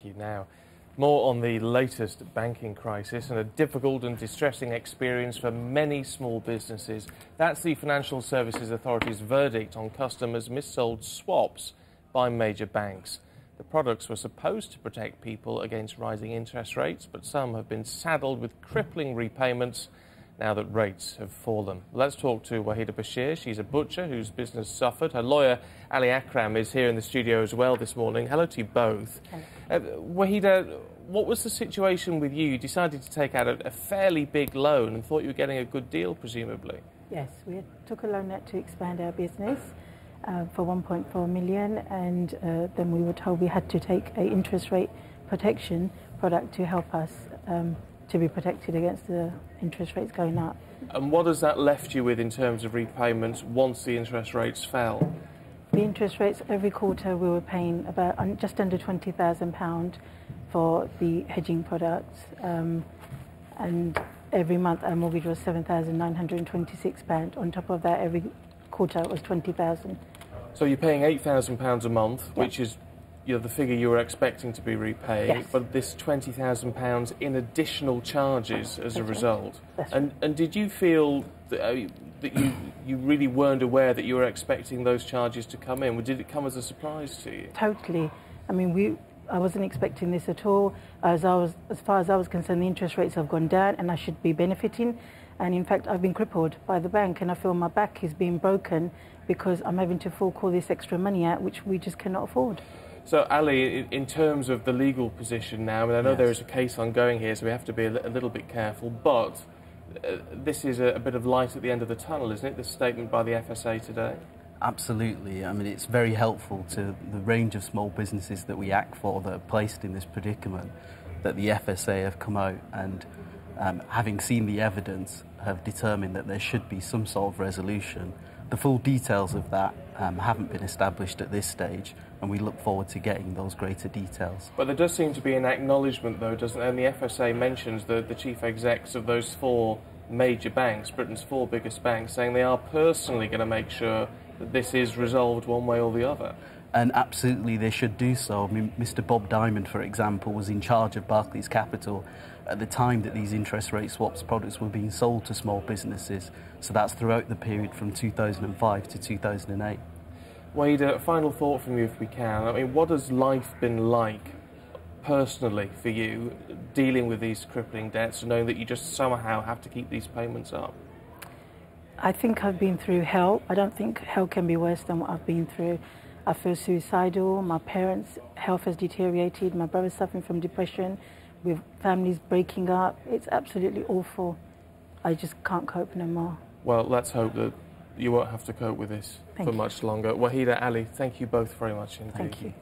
you. Now, more on the latest banking crisis and a difficult and distressing experience for many small businesses. That's the Financial Services Authority's verdict on customers missold swaps by major banks. The products were supposed to protect people against rising interest rates, but some have been saddled with crippling repayments now that rates have fallen. Let's talk to Wahida Bashir. She's a butcher whose business suffered. Her lawyer, Ali Akram, is here in the studio as well this morning. Hello to you both. Wahida, what was the situation with you? You decided to take out a fairly big loan and thought you were getting a good deal, presumably. Yes, we took a loan out to expand our business for 1.4 million, and then we were told we had to take an interest rate protection product to help us to be protected against the interest rates going up. And what has that left you with in terms of repayments once the interest rates fell? The interest rates, every quarter we were paying about just under £20,000 for the hedging products, and every month our mortgage was £7,926. On top of that, every quarter it was £20,000. So you're paying £8,000 a month, yep, which is the figure you were expecting to be repaid, yes, but this £20,000 in additional charges as a result. That's right. And did you feel that you really weren't aware that you were expecting those charges to come in? Did it come as a surprise to you? Totally. I mean, I wasn't expecting this at all. As far as I was concerned, the interest rates have gone down and I should be benefiting. And in fact, I've been crippled by the bank and I feel my back is being broken because I'm having to fork all this extra money out, which we just cannot afford. So, Ali, in terms of the legal position now, I know there is a case ongoing here, so we have to be a little bit careful, but this is a bit of light at the end of the tunnel, isn't it, this statement by the FSA today? Absolutely. I mean, it's very helpful to the range of small businesses that we act for that are placed in this predicament, that the FSA have come out and, having seen the evidence, have determined that there should be some sort of resolution. The full details of that haven't been established at this stage, and we look forward to getting those greater details. But there does seem to be an acknowledgement, though, doesn't there? And the FSA mentions the chief execs of those four major banks, Britain's four biggest banks, saying they are personally going to make sure that this is resolved one way or the other. And absolutely they should do so. I mean, Mr. Bob Diamond, for example, was in charge of Barclays Capital at the time that these interest rate swaps products were being sold to small businesses. So that's throughout the period from 2005 to 2008. Wahida, a final thought from you if we can. I mean, what has life been like personally for you dealing with these crippling debts and knowing that you just somehow have to keep these payments up? I think I've been through hell. I don't think hell can be worse than what I've been through. I feel suicidal. My parents' health has deteriorated. My brother's suffering from depression, with families breaking up. It's absolutely awful. I just can't cope no more. Well, let's hope that you won't have to cope with this for much longer. Wahida, Ali, thank you both very much indeed. Thank you.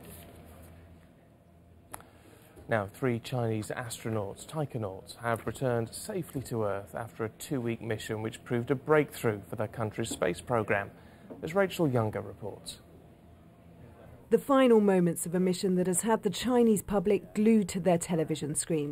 Now, 3 Chinese astronauts, taikonauts, have returned safely to Earth after a 2-week mission which proved a breakthrough for their country's space programme. As Rachel Younger reports. The final moments of a mission that has had the Chinese public glued to their television screens.